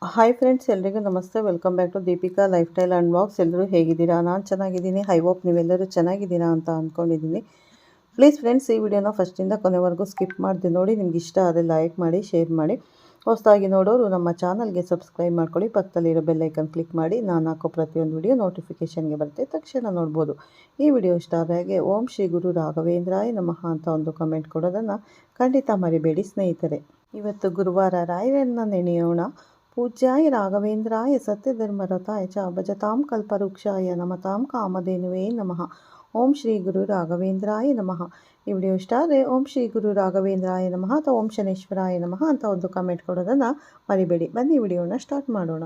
Hi friends, ಎಲ್ರಿಗೂ ನಮಸ್ತೆ. Welcome back to Deepika lifestyle and vlogs. ಎಲ್ಲರೂ ಹೇಗಿದ್ದೀರಾ? ನಾನು ಚೆನ್ನಾಗಿದ್ದೀನಿ. ಐ ಹೋಪ್ ನೀವೆಲ್ಲರೂ ಚೆನ್ನಾಗಿದ್ದೀರಾ ಅಂತ ಅಂದ್ಕೊಂಡಿದ್ದೀನಿ. ಪ್ಲೀಸ್ ಫ್ರೆಂಡ್ಸ್, ಈ ವಿಡಿಯೋನ ಫಸ್ಟಿಂದ ಕೊನೆವರೆಗೂ ಸ್ಕಿಪ್ ಮಾಡಿದೆ ನೋಡಿ. ನಿಮ್ಗೆ ಇಷ್ಟ ಆದರೆ ಲೈಕ್ ಮಾಡಿ, ಶೇರ್ ಮಾಡಿ. ಹೊಸದಾಗಿ ನೋಡೋರು ನಮ್ಮ ಚಾನಲ್ಗೆ ಸಬ್ಸ್ಕ್ರೈಬ್ ಮಾಡ್ಕೊಳ್ಳಿ. ಪಕ್ಕದಲ್ಲಿರೋ ಬೆಲ್ಲೈಕನ್ ಕ್ಲಿಕ್ ಮಾಡಿ. ನಾನು ಹಾಕೋ ಪ್ರತಿಯೊಂದು ವಿಡಿಯೋ ನೋಟಿಫಿಕೇಷನ್ಗೆ ಬರುತ್ತೆ, ತಕ್ಷಣ ನೋಡ್ಬೋದು. ಈ ವಿಡಿಯೋ ಇಷ್ಟ ಆದಾಗೆ ಓಂ ಶ್ರೀ ಗುರು ರಾಘವೇಂದ್ರಾಯ ನಮಃ ಅಂತ ಒಂದು ಕಮೆಂಟ್ ಕೊಡೋದನ್ನು ಖಂಡಿತ ಮರಿಬೇಡಿ ಸ್ನೇಹಿತರೆ. ಇವತ್ತು ಗುರುವಾರ, ರಾಯರನ್ನ ನೆನೆಯೋಣ. ಪೂಜ್ಯಾಯ ರಾಘವೇಂದ್ರಾಯ ಸತ್ಯಧರ್ಮರತಾಯ ಚ ಭಜತಾಂ ಕಲ್ಪವೃಕ್ಷಾಯ ನಮತಾಂ ಕಾಮಧೇನುವೇ ನಮಃ. ಓಂ ಶ್ರೀ ಗುರು ರಾಘವೇಂದ್ರಾಯ ನಮಃ. ಈ ವಿಡಿಯೋ ಇಷ್ಟ ಆದರೆ ಓಂ ಶ್ರೀ ಗುರು ರಾಘವೇಂದ್ರಾಯ ನಮಃ ಅಥವಾ ಓಂ ಶನೇಶ್ವರಾಯ ನಮಃ ಅಂತ ಒಂದು ಕಮೆಂಟ್ ಕೊಡೋದನ್ನು ಮರಿಬೇಡಿ. ಬನ್ನಿ ವಿಡಿಯೋನ ಸ್ಟಾರ್ಟ್ ಮಾಡೋಣ.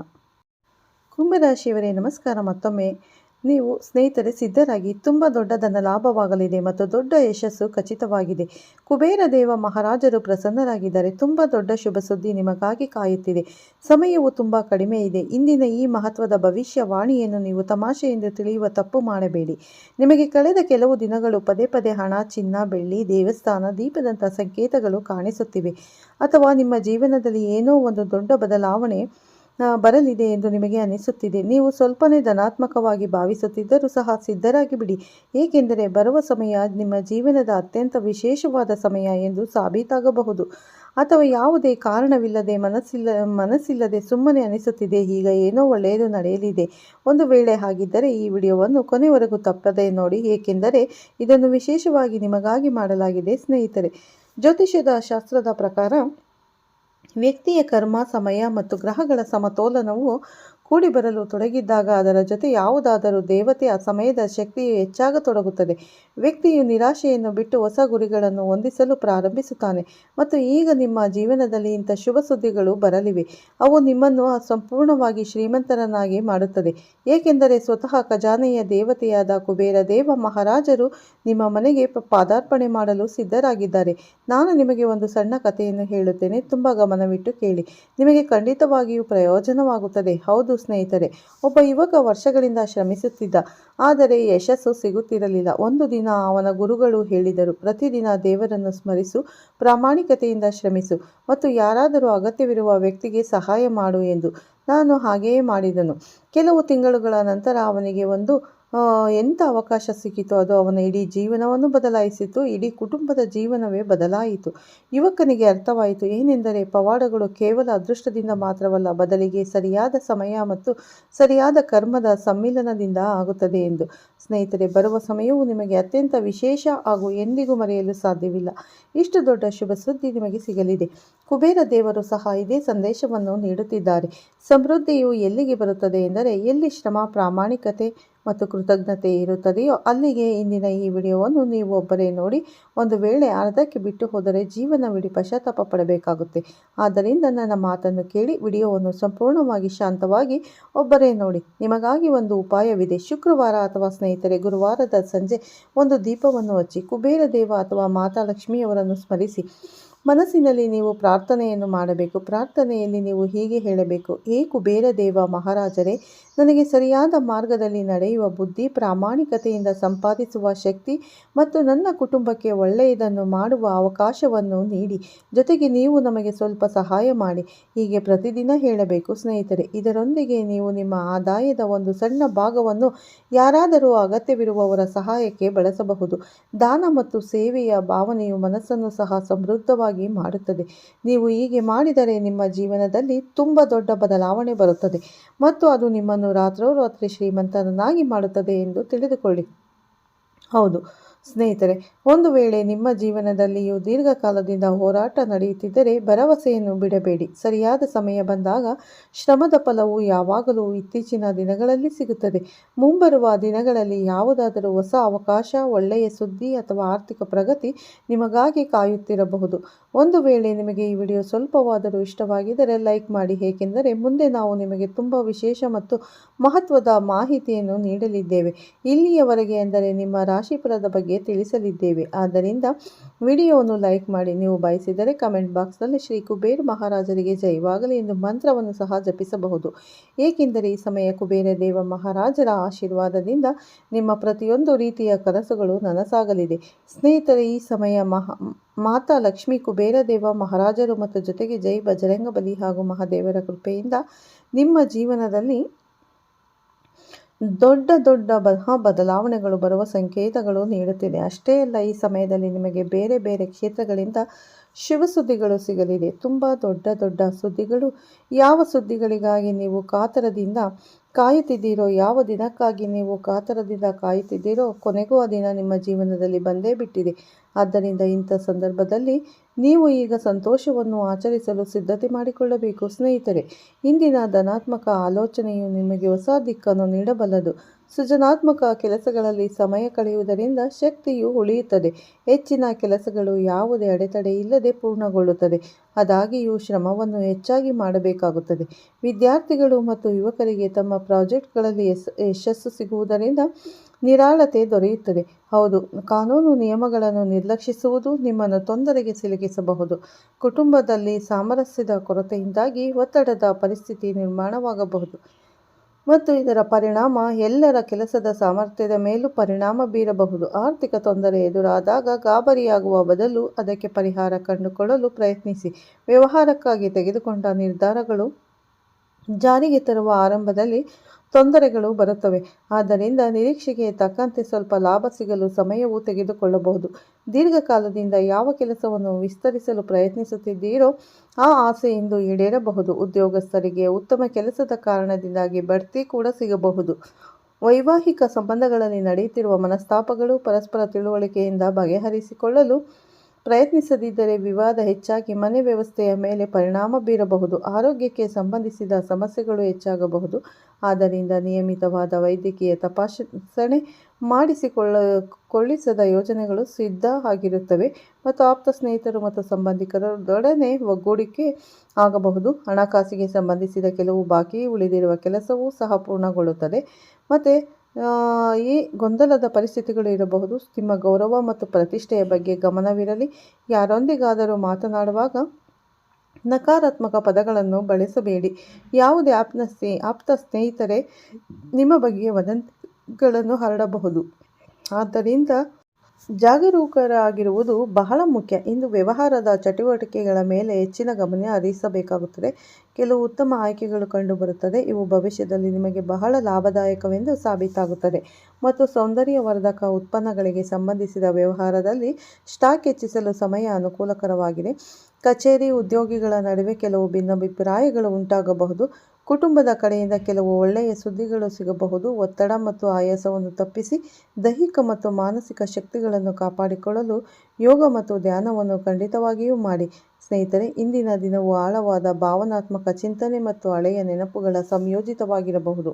ಕುಂಭರಾಶಿಯವರೇ ನಮಸ್ಕಾರ. ಮತ್ತೊಮ್ಮೆ ನೀವು ಸ್ನೇಹಿತರೆ ಸಿದ್ಧರಾಗಿ. ತುಂಬ ದೊಡ್ಡ ಧನ ಲಾಭವಾಗಲಿದೆ ಮತ್ತು ದೊಡ್ಡ ಯಶಸ್ಸು ಖಚಿತವಾಗಿದೆ. ಕುಬೇರ ದೇವ ಮಹಾರಾಜರು ಪ್ರಸನ್ನರಾಗಿದ್ದಾರೆ. ತುಂಬ ದೊಡ್ಡ ಶುಭ ಸುದ್ದಿ ನಿಮಗಾಗಿ ಕಾಯುತ್ತಿದೆ. ಸಮಯವು ತುಂಬ ಕಡಿಮೆ ಇದೆ. ಇಂದಿನ ಈ ಮಹತ್ವದ ಭವಿಷ್ಯವಾಣಿಯನ್ನು ನೀವು ತಮಾಷೆಯಿಂದ ತಿಳಿಯುವ ತಪ್ಪು ಮಾಡಬೇಡಿ. ನಿಮಗೆ ಕಳೆದ ಕೆಲವು ದಿನಗಳು ಪದೇ ಪದೇ ಹಣ, ಚಿನ್ನ, ಬೆಳ್ಳಿ, ದೇವಸ್ಥಾನ, ದೀಪದಂಥ ಸಂಕೇತಗಳು ಕಾಣಿಸುತ್ತಿವೆ. ಅಥವಾ ನಿಮ್ಮ ಜೀವನದಲ್ಲಿ ಏನೋ ಒಂದು ದೊಡ್ಡ ಬದಲಾವಣೆ ಬರಲಿದೆ ಎಂದು ನಿಮಗೆ ಅನಿಸುತ್ತಿದೆ. ನೀವು ಸ್ವಲ್ಪನೇ ಧನಾತ್ಮಕವಾಗಿ ಭಾವಿಸುತ್ತಿದ್ದರೂ ಸಹ ಸಿದ್ಧರಾಗಿ ಬಿಡಿ. ಏಕೆಂದರೆ ಬರುವ ಸಮಯ ನಿಮ್ಮ ಜೀವನದ ಅತ್ಯಂತ ವಿಶೇಷವಾದ ಸಮಯ ಎಂದು ಸಾಬೀತಾಗಬಹುದು. ಅಥವಾ ಯಾವುದೇ ಕಾರಣವಿಲ್ಲದೆ ಮನಸ್ಸಿಲ್ಲದೆ ಸುಮ್ಮನೆ ಅನಿಸುತ್ತಿದೆ, ಈಗ ಏನೋ ಒಳ್ಳೆಯದು ನಡೆಯಲಿದೆ. ಒಂದು ವೇಳೆ ಹಾಗಿದ್ದರೆ ಈ ವಿಡಿಯೋವನ್ನು ಕೊನೆವರೆಗೂ ತಪ್ಪದೇ ನೋಡಿ, ಏಕೆಂದರೆ ಇದನ್ನು ವಿಶೇಷವಾಗಿ ನಿಮಗಾಗಿ ಮಾಡಲಾಗಿದೆ ಸ್ನೇಹಿತರೆ. ಜ್ಯೋತಿಷ್ಯದ ಶಾಸ್ತ್ರದ ಪ್ರಕಾರ ವ್ಯಕ್ತಿಯ ಕರ್ಮ, ಸಮಯ ಮತ್ತು ಗ್ರಹಗಳ ಸಮತೋಲನವು ಕೂಡಿ ಬರಲು ತೊಡಗಿದ್ದಾಗ ಅದರ ಜೊತೆ ಯಾವುದಾದರೂ ದೇವತೆ ಆ ಸಮಯದ ಶಕ್ತಿಯು ಹೆಚ್ಚಾಗತೊಡಗುತ್ತದೆ. ವ್ಯಕ್ತಿಯು ನಿರಾಶೆಯನ್ನು ಬಿಟ್ಟು ಹೊಸ ಗುರಿಗಳನ್ನು ಹೊಂದಿಸಲು ಪ್ರಾರಂಭಿಸುತ್ತಾನೆ. ಮತ್ತು ಈಗ ನಿಮ್ಮ ಜೀವನದಲ್ಲಿ ಇಂಥ ಶುಭ ಸುದ್ದಿಗಳು ಬರಲಿವೆ. ಅವು ನಿಮ್ಮನ್ನು ಸಂಪೂರ್ಣವಾಗಿ ಶ್ರೀಮಂತರನ್ನಾಗಿ ಮಾಡುತ್ತದೆ. ಏಕೆಂದರೆ ಸ್ವತಃ ಖಜಾನೆಯ ದೇವತೆಯಾದ ಕುಬೇರ ದೇವ ಮಹಾರಾಜರು ನಿಮ್ಮ ಮನೆಗೆ ಪಾದಾರ್ಪಣೆ ಮಾಡಲು ಸಿದ್ಧರಾಗಿದ್ದಾರೆ. ನಾನು ನಿಮಗೆ ಒಂದು ಸಣ್ಣ ಕಥೆಯನ್ನು ಹೇಳುತ್ತೇನೆ, ತುಂಬ ಗಮನವಿಟ್ಟು ಕೇಳಿ. ನಿಮಗೆ ಖಂಡಿತವಾಗಿಯೂ ಪ್ರಯೋಜನವಾಗುತ್ತದೆ. ಹೌದು ಸ್ನೇಹಿತರೆ, ಒಬ್ಬ ಯುವಕ ವರ್ಷಗಳಿಂದ ಶ್ರಮಿಸುತ್ತಿದ್ದ, ಆದರೆ ಯಶಸ್ಸು ಸಿಗುತ್ತಿರಲಿಲ್ಲ. ಒಂದು ದಿನ ಅವನ ಗುರುಗಳು ಹೇಳಿದರು, ಪ್ರತಿದಿನ ದೇವರನ್ನು ಸ್ಮರಿಸು, ಪ್ರಾಮಾಣಿಕತೆಯಿಂದ ಶ್ರಮಿಸು ಮತ್ತು ಯಾರಾದರೂ ಅಗತ್ಯವಿರುವ ವ್ಯಕ್ತಿಗೆ ಸಹಾಯ ಮಾಡು ಎಂದು. ನಾನು ಹಾಗೆಯೇ ಮಾಡಿದನು. ಕೆಲವು ತಿಂಗಳುಗಳ ನಂತರ ಅವನಿಗೆ ಒಂದು ಎಂಥ ಅವಕಾಶ ಸಿಕ್ಕಿತು, ಅದು ಅವನ ಇಡೀ ಜೀವನವನ್ನು ಬದಲಾಯಿಸಿತು. ಇಡೀ ಕುಟುಂಬದ ಜೀವನವೇ ಬದಲಾಯಿತು. ಯುವಕನಿಗೆ ಅರ್ಥವಾಯಿತು ಏನೆಂದರೆ ಪವಾಡಗಳು ಕೇವಲ ಅದೃಷ್ಟದಿಂದ ಮಾತ್ರವಲ್ಲ, ಬದಲಿಗೆ ಸರಿಯಾದ ಸಮಯ ಮತ್ತು ಸರಿಯಾದ ಕರ್ಮದ ಸಮ್ಮಿಲನದಿಂದ ಆಗುತ್ತದೆ ಎಂದು. ಸ್ನೇಹಿತರೆ, ಬರುವ ಸಮಯವು ನಿಮಗೆ ಅತ್ಯಂತ ವಿಶೇಷ ಹಾಗೂ ಎಂದಿಗೂ ಮರೆಯಲು ಸಾಧ್ಯವಿಲ್ಲ. ಇಷ್ಟು ದೊಡ್ಡ ಶುಭ ಸುದ್ದಿ ನಿಮಗೆ ಸಿಗಲಿದೆ. ಕುಬೇರ ದೇವರು ಸಹ ಇದೇ ಸಂದೇಶವನ್ನು ನೀಡುತ್ತಿದ್ದಾರೆ. ಸಮೃದ್ಧಿಯು ಎಲ್ಲಿಗೆ ಬರುತ್ತದೆ ಎಂದರೆ, ಎಲ್ಲಿ ಶ್ರಮ, ಪ್ರಾಮಾಣಿಕತೆ ಮತ್ತು ಕೃತಜ್ಞತೆ ಇರುತ್ತದೆಯೋ ಅಲ್ಲಿಗೆ. ಇಂದಿನ ಈ ವಿಡಿಯೋವನ್ನು ನೀವು ಒಬ್ಬರೇ ನೋಡಿ. ಒಂದು ವೇಳೆ ಅರ್ಧಕ್ಕೆ ಬಿಟ್ಟು ಹೋದರೆ ಜೀವನವಿಡೀ ಪಶ್ಚಾತ್ತಾಪ ಪಡಬೇಕಾಗುತ್ತೆ. ಆದ್ದರಿಂದ ನನ್ನ ಮಾತನ್ನು ಕೇಳಿ ವಿಡಿಯೋವನ್ನು ಸಂಪೂರ್ಣವಾಗಿ ಶಾಂತವಾಗಿ ಒಬ್ಬರೇ ನೋಡಿ. ನಿಮಗಾಗಿ ಒಂದು ಉಪಾಯವಿದೆ. ಶುಕ್ರವಾರ ಅಥವಾ ಸ್ನೇಹಿತರೆ ಗುರುವಾರದ ಸಂಜೆ ಒಂದು ದೀಪವನ್ನು ಹಚ್ಚಿ ಕುಬೇರ ದೇವ ಅಥವಾ ಮಾತಾ ಲಕ್ಷ್ಮಿಯವರನ್ನು ಸ್ಮರಿಸಿ ಮನಸ್ಸಿನಲ್ಲಿ ನೀವು ಪ್ರಾರ್ಥನೆಯನ್ನು ಮಾಡಬೇಕು. ಪ್ರಾರ್ಥನೆಯಲ್ಲಿ ನೀವು ಹೀಗೆ ಹೇಳಬೇಕು: ಹೇ ಕುಬೇರ ದೇವ ಮಹಾರಾಜರೇ, ನನಗೆ ಸರಿಯಾದ ಮಾರ್ಗದಲ್ಲಿ ನಡೆಯುವ ಬುದ್ಧಿ, ಪ್ರಾಮಾಣಿಕತೆಯಿಂದ ಸಂಪಾದಿಸುವ ಶಕ್ತಿ ಮತ್ತು ನನ್ನ ಕುಟುಂಬಕ್ಕೆ ಒಳ್ಳೆಯದನ್ನು ಮಾಡುವ ಅವಕಾಶವನ್ನು ನೀಡಿ. ಜೊತೆಗೆ ನೀವು ನಮಗೆ ಸ್ವಲ್ಪ ಸಹಾಯ ಮಾಡಿ. ಹೀಗೆ ಪ್ರತಿದಿನ ಹೇಳಬೇಕು ಸ್ನೇಹಿತರೆ. ಇದರೊಂದಿಗೆ ನೀವು ನಿಮ್ಮ ಆದಾಯದ ಒಂದು ಸಣ್ಣ ಭಾಗವನ್ನು ಯಾರಾದರೂ ಅಗತ್ಯವಿರುವವರ ಸಹಾಯಕ್ಕೆ ಬಳಸಬಹುದು. ದಾನ ಮತ್ತು ಸೇವೆಯ ಭಾವನೆಯು ಮನಸ್ಸನ್ನು ಸಹ ಸಮೃದ್ಧವಾಗಿ ಮಾಡುತ್ತದೆ. ನೀವು ಹೀಗೆ ಮಾಡಿದರೆ ನಿಮ್ಮ ಜೀವನದಲ್ಲಿ ತುಂಬ ದೊಡ್ಡ ಬದಲಾವಣೆ ಬರುತ್ತದೆ ಮತ್ತು ಅದು ನಿಮ್ಮನ್ನು ರಾತ್ರೋರಾತ್ರಿ ಶ್ರೀಮಂತರನ್ನಾಗಿ ಮಾಡುತ್ತದೆ ಎಂದು ತಿಳಿದುಕೊಳ್ಳಿ. ಹೌದು ಸ್ನೇಹಿತರೆ, ಒಂದು ವೇಳೆ ನಿಮ್ಮ ಜೀವನದಲ್ಲಿಯೂ ದೀರ್ಘಕಾಲದಿಂದ ಹೋರಾಟ ನಡೆಯುತ್ತಿದ್ದರೆ ಭರವಸೆಯನ್ನು ಬಿಡಬೇಡಿ. ಸರಿಯಾದ ಸಮಯ ಬಂದಾಗ ಶ್ರಮದ ಫಲವು ಯಾವಾಗಲೂ ಇತ್ತೀಚಿನ ದಿನಗಳಲ್ಲಿ ಸಿಗುತ್ತದೆ. ಮುಂಬರುವ ದಿನಗಳಲ್ಲಿ ಯಾವುದಾದರೂ ಹೊಸ ಅವಕಾಶ, ಒಳ್ಳೆಯ ಸುದ್ದಿ ಅಥವಾ ಆರ್ಥಿಕ ಪ್ರಗತಿ ನಿಮಗಾಗಿ ಕಾಯುತ್ತಿರಬಹುದು. ಒಂದು ವೇಳೆ ನಿಮಗೆ ಈ ವಿಡಿಯೋ ಸ್ವಲ್ಪವಾದರೂ ಇಷ್ಟವಾಗಿದ್ದರೆ ಲೈಕ್ ಮಾಡಿ, ಏಕೆಂದರೆ ಮುಂದೆ ನಾವು ನಿಮಗೆ ತುಂಬ ವಿಶೇಷ ಮತ್ತು ಮಹತ್ವದ ಮಾಹಿತಿಯನ್ನು ನೀಡಲಿದ್ದೇವೆ. ಇಲ್ಲಿಯವರೆಗೆ ಅಂದರೆ ನಿಮ್ಮ ರಾಶಿಫಲದ ಬಗ್ಗೆ ನಿಮಗೆ ತಿಳಿಸಲಿದ್ದೇವೆ. ಆದ್ದರಿಂದ ವಿಡಿಯೋವನ್ನು ಲೈಕ್ ಮಾಡಿ. ನೀವು ಬಯಸಿದರೆ ಕಮೆಂಟ್ ಬಾಕ್ಸ್ನಲ್ಲಿ ಶ್ರೀ ಕುಬೇರ ಮಹಾರಾಜರಿಗೆ ಜಯವಾಗಲಿ ಎಂದು ಮಂತ್ರವನ್ನು ಸಹ ಜಪಿಸಬಹುದು. ಏಕೆಂದರೆ ಈ ಸಮಯ ಕುಬೇರ ದೇವ ಮಹಾರಾಜರ ಆಶೀರ್ವಾದದಿಂದ ನಿಮ್ಮ ಪ್ರತಿಯೊಂದು ರೀತಿಯ ಕನಸುಗಳು ನನಸಾಗಲಿದೆ. ಸ್ನೇಹಿತರೆ, ಈ ಸಮಯ ಮಾತಾ ಲಕ್ಷ್ಮೀ, ಕುಬೇರ ದೇವ ಮಹಾರಾಜರು ಮತ್ತು ಜೊತೆಗೆ ಜೈ ಬಜರಂಗಬಲಿ ಹಾಗೂ ಮಹಾದೇವರ ಕೃಪೆಯಿಂದ ನಿಮ್ಮ ಜೀವನದಲ್ಲಿ ದೊಡ್ಡ ದೊಡ್ಡ ಬದಲಾವಣೆಗಳು ಬರುವ ಸಂಕೇತಗಳು ನೀಡುತ್ತಿದೆ. ಅಷ್ಟೇ ಅಲ್ಲ, ಈ ಸಮಯದಲ್ಲಿ ನಿಮಗೆ ಬೇರೆ ಬೇರೆ ಕ್ಷೇತ್ರಗಳಿಂದ ಶುಭ ಸುದ್ದಿಗಳು ಸಿಗಲಿದೆ. ತುಂಬ ದೊಡ್ಡ ದೊಡ್ಡ ಸುದ್ದಿಗಳು. ಯಾವ ಸುದ್ದಿಗಳಿಗಾಗಿ ನೀವು ಕಾತರದಿಂದ ಕಾಯುತ್ತಿದ್ದೀರೋ, ಯಾವ ದಿನಕ್ಕಾಗಿ ನೀವು ಕಾತರದಿಂದ ಕಾಯುತ್ತಿದ್ದೀರೋ, ಕೊನೆಗೂ ಆ ದಿನ ನಿಮ್ಮ ಜೀವನದಲ್ಲಿ ಬಂದೇ ಬಿಟ್ಟಿದೆ. ಆದ್ದರಿಂದ ಇಂಥ ಸಂದರ್ಭದಲ್ಲಿ ನೀವು ಈಗ ಸಂತೋಷವನ್ನು ಆಚರಿಸಲು ಸಿದ್ಧತೆ ಮಾಡಿಕೊಳ್ಳಬೇಕು. ಸ್ನೇಹಿತರೆ, ಇಂದಿನ ಧನಾತ್ಮಕ ಆಲೋಚನೆಯು ನಿಮಗೆ ಹೊಸ ದಿಕ್ಕನ್ನು ನೀಡಬಲ್ಲದು. ಸೃಜನಾತ್ಮಕ ಕೆಲಸಗಳಲ್ಲಿ ಸಮಯ ಕಳೆಯುವುದರಿಂದ ಶಕ್ತಿಯು ಉಳಿಯುತ್ತದೆ. ಹೆಚ್ಚಿನ ಕೆಲಸಗಳು ಯಾವುದೇ ಅಡೆತಡೆ ಇಲ್ಲದೆ ಪೂರ್ಣಗೊಳ್ಳುತ್ತದೆ. ಆದಾಗ್ಯೂ ಶ್ರಮವನ್ನು ಹೆಚ್ಚಾಗಿ ಮಾಡಬೇಕಾಗುತ್ತದೆ. ವಿದ್ಯಾರ್ಥಿಗಳು ಮತ್ತು ಯುವಕರಿಗೆ ತಮ್ಮ ಪ್ರಾಜೆಕ್ಟ್ಗಳಲ್ಲಿ ಯಶಸ್ಸು ಸಿಗುವುದರಿಂದ ನಿರಾಳತೆ ದೊರೆಯುತ್ತದೆ. ಹೌದು, ಕಾನೂನು ನಿಯಮಗಳನ್ನು ನಿರ್ಲಕ್ಷಿಸುವುದು ನಿಮ್ಮನ್ನು ತೊಂದರೆಗೆ ಸಿಲುಕಿಸಬಹುದು. ಕುಟುಂಬದಲ್ಲಿ ಸಾಮರಸ್ಯದ ಕೊರತೆಯಿಂದಾಗಿ ಒತ್ತಡದ ಪರಿಸ್ಥಿತಿ ನಿರ್ಮಾಣವಾಗಬಹುದು ಮತ್ತು ಇದರ ಪರಿಣಾಮ ಎಲ್ಲರ ಕೆಲಸದ ಸಾಮರ್ಥ್ಯದ ಮೇಲೂ ಪರಿಣಾಮ ಬೀರಬಹುದು. ಆರ್ಥಿಕ ತೊಂದರೆ ಎದುರಾದಾಗ ಗಾಬರಿಯಾಗುವ ಬದಲು ಅದಕ್ಕೆ ಪರಿಹಾರ ಕಂಡುಕೊಳ್ಳಲು ಪ್ರಯತ್ನಿಸಿ. ವ್ಯವಹಾರಕ್ಕಾಗಿ ತೆಗೆದುಕೊಂಡ ನಿರ್ಧಾರಗಳು ಜಾರಿಗೆ ತರುವ ಆರಂಭದಲ್ಲಿ ತೊಂದರೆಗಳು ಬರುತ್ತವೆ. ಆದ್ದರಿಂದ ನಿರೀಕ್ಷೆಗೆ ತಕ್ಕಂತೆ ಸ್ವಲ್ಪ ಲಾಭ ಸಿಗಲು ಸಮಯವು ತೆಗೆದುಕೊಳ್ಳಬಹುದು. ದೀರ್ಘಕಾಲದಿಂದ ಯಾವ ಕೆಲಸವನ್ನು ವಿಸ್ತರಿಸಲು ಪ್ರಯತ್ನಿಸುತ್ತಿದ್ದೀರೋ ಆ ಆಸೆ ಇಂದು ಈಡೇರಬಹುದು. ಉದ್ಯೋಗಸ್ಥರಿಗೆ ಉತ್ತಮ ಕೆಲಸದ ಕಾರಣದಿಂದಾಗಿ ಬಡ್ತಿ ಕೂಡ ಸಿಗಬಹುದು. ವೈವಾಹಿಕ ಸಂಬಂಧಗಳಲ್ಲಿ ನಡೆಯುತ್ತಿರುವ ಮನಸ್ತಾಪಗಳು ಪರಸ್ಪರ ತಿಳುವಳಿಕೆಯಿಂದ ಬಗೆಹರಿಸಿಕೊಳ್ಳಲು ಪ್ರಯತ್ನಿಸದಿದ್ದರೆ ವಿವಾದ ಹೆಚ್ಚಾಗಿ ಮನೆ ವ್ಯವಸ್ಥೆಯ ಮೇಲೆ ಪರಿಣಾಮ ಬೀರಬಹುದು. ಆರೋಗ್ಯಕ್ಕೆ ಸಂಬಂಧಿಸಿದ ಸಮಸ್ಯೆಗಳು ಹೆಚ್ಚಾಗಬಹುದು. ಆದ್ದರಿಂದ ನಿಯಮಿತವಾದ ವೈದ್ಯಕೀಯ ತಪಾಸಣೆ ಮಾಡಿಸಿಕೊಳ್ಳಿಸದ ಯೋಜನೆಗಳು ಸಿದ್ಧ ಆಗಿರುತ್ತವೆ ಮತ್ತು ಆಪ್ತ ಸ್ನೇಹಿತರು ಮತ್ತು ಸಂಬಂಧಿಕರೊಡನೆ ಒಗ್ಗೂಡಿಕೆ ಆಗಬಹುದು. ಹಣಕಾಸಿಗೆ ಸಂಬಂಧಿಸಿದ ಕೆಲವು ಬಾಕಿ ಉಳಿದಿರುವ ಕೆಲಸವೂ ಸಹ ಪೂರ್ಣಗೊಳ್ಳುತ್ತದೆ ಮತ್ತು ಈ ಗೊಂದಲದ ಪರಿಸ್ಥಿತಿಗಳು ಇರಬಹುದು. ನಿಮ್ಮ ಗೌರವ ಮತ್ತು ಪ್ರತಿಷ್ಠೆಯ ಬಗ್ಗೆ ಗಮನವಿರಲಿ. ಯಾರೊಂದಿಗಾದರೂ ಮಾತನಾಡುವಾಗ ನಕಾರಾತ್ಮಕ ಪದಗಳನ್ನು ಬಳಸಬೇಡಿ. ಯಾವುದೇ ಆಪ್ತ ಸ್ನೇಹಿತರೆ ನಿಮ್ಮ ಬಗ್ಗೆ ವದಂತಿಗಳನ್ನು ಹರಡಬಹುದು. ಆದ್ದರಿಂದ ಜಾಗರೂಕರಾಗಿರುವುದು ಬಹಳ ಮುಖ್ಯ. ಇಂದು ವ್ಯವಹಾರದ ಚಟುವಟಿಕೆಗಳ ಮೇಲೆ ಹೆಚ್ಚಿನ ಗಮನ ಹರಿಸಬೇಕಾಗುತ್ತದೆ. ಕೆಲವು ಉತ್ತಮ ಆಯ್ಕೆಗಳು ಕಂಡುಬರುತ್ತದೆ. ಇವು ಭವಿಷ್ಯದಲ್ಲಿ ನಿಮಗೆ ಬಹಳ ಲಾಭದಾಯಕವೆಂದು ಸಾಬೀತಾಗುತ್ತದೆ ಮತ್ತು ಸೌಂದರ್ಯವರ್ಧಕ ಉತ್ಪನ್ನಗಳಿಗೆ ಸಂಬಂಧಿಸಿದ ವ್ಯವಹಾರದಲ್ಲಿ ಸ್ಟಾಕ್ ಹೆಚ್ಚಿಸಲು ಸಮಯ ಅನುಕೂಲಕರವಾಗಿದೆ. ಕಚೇರಿ ಉದ್ಯೋಗಿಗಳ ನಡುವೆ ಕೆಲವು ಭಿನ್ನಾಭಿಪ್ರಾಯಗಳು ಉಂಟಾಗಬಹುದು. ಕುಟುಂಬದ ಕಡೆಯಿಂದ ಕೆಲವು ಒಳ್ಳೆಯ ಸುದ್ದಿಗಳು ಸಿಗಬಹುದು. ಒತ್ತಡ ಮತ್ತು ಆಯಾಸವನ್ನು ತಪ್ಪಿಸಿ ದೈಹಿಕ ಮತ್ತು ಮಾನಸಿಕ ಶಕ್ತಿಗಳನ್ನು ಕಾಪಾಡಿಕೊಳ್ಳಲು ಯೋಗ ಮತ್ತು ಧ್ಯಾನವನ್ನು ಖಂಡಿತವಾಗಿಯೂ ಮಾಡಿ. ಸ್ನೇಹಿತರೆ, ಇಂದಿನ ದಿನವು ಆಳವಾದ ಭಾವನಾತ್ಮಕ ಚಿಂತನೆ ಮತ್ತು ಹಳೆಯ ನೆನಪುಗಳ ಸಂಯೋಜಿತವಾಗಿರಬಹುದು.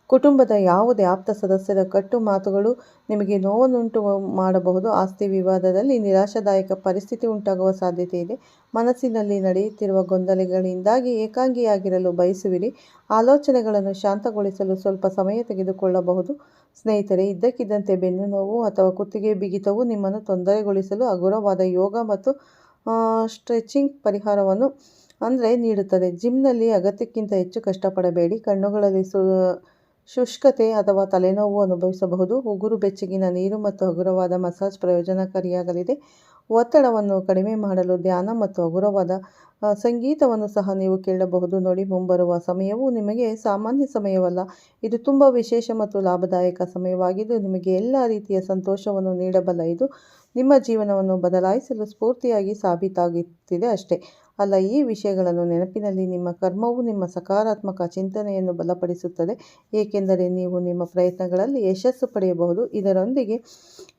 ಕುಟುಂಬದ ಯಾವುದೇ ಆಪ್ತ ಸದಸ್ಯರ ಕಟ್ಟು ಮಾತುಗಳು ನಿಮಗೆ ನೋವನ್ನುಂಟು ಮಾಡಬಹುದು. ಆಸ್ತಿ ವಿವಾದದಲ್ಲಿ ನಿರಾಶಾದಾಯಕ ಪರಿಸ್ಥಿತಿ ಉಂಟಾಗುವ ಸಾಧ್ಯತೆ ಇದೆ. ಮನಸ್ಸಿನಲ್ಲಿ ನಡೆಯುತ್ತಿರುವ ಗೊಂದಲಗಳಿಂದಾಗಿ ಏಕಾಂಗಿಯಾಗಿರಲು ಬಯಸುವಿರಿ. ಆಲೋಚನೆಗಳನ್ನು ಶಾಂತಗೊಳಿಸಲು ಸ್ವಲ್ಪ ಸಮಯ ತೆಗೆದುಕೊಳ್ಳಬಹುದು. ಸ್ನೇಹಿತರೆ, ಇದ್ದಕ್ಕಿದ್ದಂತೆ ಬೆನ್ನು ನೋವು ಅಥವಾ ಕುತ್ತಿಗೆ ಬಿಗಿತವು ನಿಮ್ಮನ್ನು ತೊಂದರೆಗೊಳಿಸಲು ಹಗುರವಾದ ಯೋಗ ಮತ್ತು ಸ್ಟ್ರೆಚಿಂಗ್ ಪರಿಹಾರವನ್ನು ನೀಡುತ್ತದೆ. ಜಿಮ್ನಲ್ಲಿ ಅಗತ್ಯಕ್ಕಿಂತ ಹೆಚ್ಚು ಕಷ್ಟಪಡಬೇಡಿ. ಕಣ್ಣುಗಳಲ್ಲಿ ಶುಷ್ಕತೆ ಅಥವಾ ತಲೆನೋವು ಅನುಭವಿಸಬಹುದು. ಉಗುರು ಬೆಚ್ಚಗಿನ ನೀರು ಮತ್ತು ಹಗುರವಾದ ಮಸಾಜ್ ಪ್ರಯೋಜನಕಾರಿಯಾಗಲಿದೆ. ಒತ್ತಡವನ್ನು ಕಡಿಮೆ ಮಾಡಲು ಧ್ಯಾನ ಮತ್ತು ಹಗುರವಾದ ಸಂಗೀತವನ್ನು ಸಹ ನೀವು ಕೇಳಬಹುದು. ನೋಡಿ, ಮುಂಬರುವ ಸಮಯವು ನಿಮಗೆ ಸಾಮಾನ್ಯ ಸಮಯವಲ್ಲ. ಇದು ತುಂಬ ವಿಶೇಷ ಮತ್ತು ಲಾಭದಾಯಕ ಸಮಯವಾಗಿದ್ದು ನಿಮಗೆ ಎಲ್ಲ ರೀತಿಯ ಸಂತೋಷವನ್ನು ನೀಡಬಲ್ಲ. ಇದು ನಿಮ್ಮ ಜೀವನವನ್ನು ಬದಲಾಯಿಸಲು ಸ್ಫೂರ್ತಿಯಾಗಿ ಸಾಬೀತಾಗುತ್ತಿದೆ ಅಷ್ಟೇ ಅಲ್ಲ. ಈ ವಿಷಯಗಳನ್ನು ನೆನಪಿನಲ್ಲಿ ನಿಮ್ಮ ಕರ್ಮವು ನಿಮ್ಮ ಸಕಾರಾತ್ಮಕ ಚಿಂತನೆಯನ್ನು ಬಲಪಡಿಸುತ್ತದೆ, ಏಕೆಂದರೆ ನೀವು ನಿಮ್ಮ ಪ್ರಯತ್ನಗಳಲ್ಲಿ ಯಶಸ್ಸು ಪಡೆಯಬಹುದು. ಇದರೊಂದಿಗೆ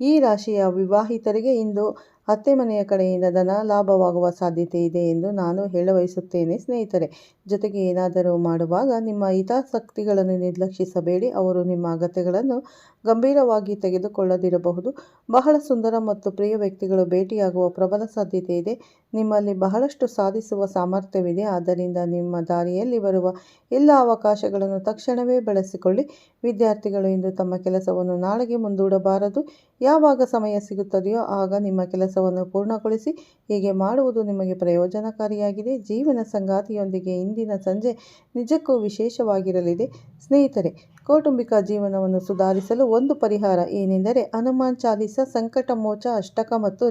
ಈ ರಾಶಿಯ ವಿವಾಹಿತರಿಗೆ ಇಂದು ಅತ್ತೆ ಮನೆಯ ಕಡೆಯಿಂದ ಧನ ಲಾಭವಾಗುವ ಸಾಧ್ಯತೆ ಇದೆ ಎಂದು ನಾನು ಹೇಳಬಯಸುತ್ತೇನೆ ಸ್ನೇಹಿತರೆ. ಜೊತೆಗೆ ಏನಾದರೂ ಮಾಡುವಾಗ ನಿಮ್ಮ ಹಿತಾಸಕ್ತಿಗಳನ್ನು ನಿರ್ಲಕ್ಷಿಸಬೇಡಿ. ಅವರು ನಿಮ್ಮ ಅಗತ್ಯಗಳನ್ನು ಗಂಭೀರವಾಗಿ ತೆಗೆದುಕೊಳ್ಳದಿರಬಹುದು. ಬಹಳ ಸುಂದರ ಮತ್ತು ಪ್ರಿಯ ವ್ಯಕ್ತಿಗಳು ಭೇಟಿಯಾಗುವ ಪ್ರಬಲ ಸಾಧ್ಯತೆ ಇದೆ. ನಿಮ್ಮಲ್ಲಿ ಬಹಳಷ್ಟು ಸಾಧಿಸುವ ಸಾಮರ್ಥ್ಯವಿದೆ. ಆದ್ದರಿಂದ ನಿಮ್ಮ ದಾರಿಯಲ್ಲಿ ಬರುವ ಎಲ್ಲ ಅವಕಾಶಗಳನ್ನು ತಕ್ಷಣವೇ ಬಳಸಿಕೊಳ್ಳಿ. ವಿದ್ಯಾರ್ಥಿಗಳು ಇಂದು ತಮ್ಮ ಕೆಲಸವನ್ನು ನಾಳೆಗೆ ಮುಂದೂಡಬಾರದು. ಯಾವಾಗ ಸಮಯ ಸಿಗುತ್ತದೆಯೋ ಆಗ ನಿಮ್ಮ ಕೆಲಸವನ್ನು ಪೂರ್ಣಗೊಳಿಸಿ. ಹೀಗೆ ಮಾಡುವುದು ನಿಮಗೆ ಪ್ರಯೋಜನಕಾರಿಯಾಗಿದೆ. ಜೀವನ ಸಂಗಾತಿಯೊಂದಿಗೆ ಇಂದಿನ ಸಂಜೆ ನಿಜಕ್ಕೂ ವಿಶೇಷವಾಗಿರಲಿದೆ ಸ್ನೇಹಿತರೆ. ಕೌಟುಂಬಿಕ ಜೀವನವನ್ನು ಸುಧಾರಿಸಲು ಒಂದು ಪರಿಹಾರ ಏನೆಂದರೆ ಹನುಮಾನ್ ಚಾಲೀಸ, ಸಂಕಟ ಮೋಚ ಅಷ್ಟಕ ಮತ್ತು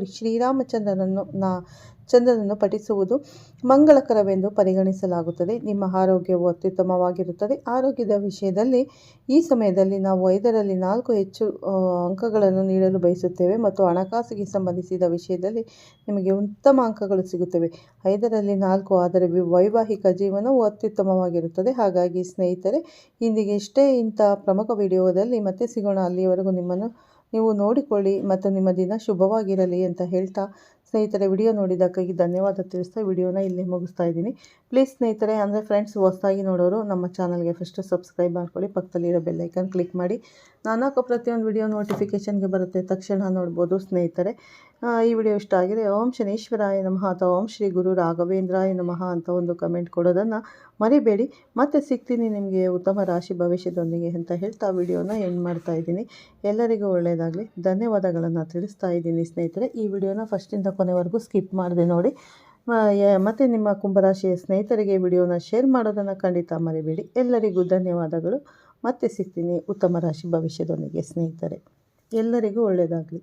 ಚಂದ್ರನನ್ನು ಪಠಿಸುವುದು ಮಂಗಳಕರವೆಂದು ಪರಿಗಣಿಸಲಾಗುತ್ತದೆ. ನಿಮ್ಮ ಆರೋಗ್ಯವು ಅತ್ಯುತ್ತಮವಾಗಿರುತ್ತದೆ. ಆರೋಗ್ಯದ ವಿಷಯದಲ್ಲಿ ಈ ಸಮಯದಲ್ಲಿ ನಾವು 5ರಲ್ಲಿ 4 ಹೆಚ್ಚು ಅಂಕಗಳನ್ನು ನೀಡಲು ಬಯಸುತ್ತೇವೆ ಮತ್ತು ಹಣಕಾಸಿಗೆ ಸಂಬಂಧಿಸಿದ ವಿಷಯದಲ್ಲಿ ನಿಮಗೆ ಉತ್ತಮ ಅಂಕಗಳು ಸಿಗುತ್ತವೆ. 5ರಲ್ಲಿ 4. ಆದರೆ ವೈವಾಹಿಕ ಜೀವನವು ಅತ್ಯುತ್ತಮವಾಗಿರುತ್ತದೆ. ಹಾಗಾಗಿ ಸ್ನೇಹಿತರೆ, ಇಂದಿಗೆ ಇಷ್ಟೇ. ಇಂಥ ಪ್ರಮುಖ ವಿಡಿಯೋದಲ್ಲಿ ಮತ್ತೆ ಸಿಗೋಣ. ಅಲ್ಲಿಯವರೆಗೂ ನೀವು ನೋಡಿಕೊಳ್ಳಿ ಮತ್ತು ನಿಮ್ಮ ದಿನ ಶುಭವಾಗಿರಲಿ ಅಂತ ಹೇಳ್ತಾ ಸ್ನೇಹಿತರೆ, ವಿಡಿಯೋ ನೋಡಿದ್ದಕ್ಕಾಗಿ ಧನ್ಯವಾದ ತಿಳಿಸ್ತಾ ವಿಡಿಯೋನ ಇಲ್ಲೇ ಮುಗಿಸ್ತಾ ಇದ್ದೀನಿ. ಪ್ಲೀಸ್ ಸ್ನೇಹಿತರೆ, ಅಂದರೆ ಫ್ರೆಂಡ್ಸ್, ಹೊಸದಾಗಿ ನೋಡೋರು ನಮ್ಮ ಚಾನಲ್ಗೆ ಫಸ್ಟು ಸಬ್ಸ್ಕ್ರೈಬ್ ಮಾಡ್ಕೊಳ್ಳಿ. ಪಕ್ಕದಲ್ಲಿರೋ ಬೆಲ್ಲೈಕನ್ ಕ್ಲಿಕ್ ಮಾಡಿ. ನಾನು ಹಾಕೋ ಪ್ರತಿಯೊಂದು ವಿಡಿಯೋ ನೋಟಿಫಿಕೇಷನ್ಗೆ ಬರುತ್ತೆ, ತಕ್ಷಣ ನೋಡ್ಬೋದು ಸ್ನೇಹಿತರೆ. ಈ ವಿಡಿಯೋ ಇಷ್ಟ ಆಗಿದೆ ಓಂ ಶನೀಶ್ವರಾಯ ನಮಃ ಅಥವಾ ಓಂ ಶ್ರೀ ಗುರು ರಾಘವೇಂದ್ರಾಯ ನಮಃ ಅಂತ ಒಂದು ಕಮೆಂಟ್ ಕೊಡೋದನ್ನು ಮರಿಬೇಡಿ. ಮತ್ತೆ ಸಿಗ್ತೀನಿ ನಿಮಗೆ ಉತ್ತಮ ರಾಶಿ ಭವಿಷ್ಯದೊಂದಿಗೆ ಅಂತ ಹೇಳ್ತಾ ವಿಡಿಯೋನ ಎಂಡ್ ಮಾಡ್ತಾ ಇದ್ದೀನಿ. ಎಲ್ಲರಿಗೂ ಒಳ್ಳೆಯದಾಗಲಿ. ಧನ್ಯವಾದಗಳನ್ನು ತಿಳಿಸ್ತಾ ಇದ್ದೀನಿ ಸ್ನೇಹಿತರೆ. ಈ ವಿಡಿಯೋನ ಫಸ್ಟಿಂದ ಕೊನೆವರೆಗೂ ಸ್ಕಿಪ್ ಮಾಡಿದೆ ನೋಡಿ. ಮತ್ತು ನಿಮ್ಮ ಕುಂಭರಾಶಿಯ ಸ್ನೇಹಿತರಿಗೆ ವಿಡಿಯೋನ ಶೇರ್ ಮಾಡೋದನ್ನು ಖಂಡಿತ ಮರಿಬೇಡಿ. ಎಲ್ಲರಿಗೂ ಧನ್ಯವಾದಗಳು. ಮತ್ತೆ ಸಿಗ್ತೀನಿ ಉತ್ತಮ ರಾಶಿ ಭವಿಷ್ಯದೊಂದಿಗೆ ಸ್ನೇಹಿತರೆ. ಎಲ್ಲರಿಗೂ ಒಳ್ಳೆಯದಾಗಲಿ.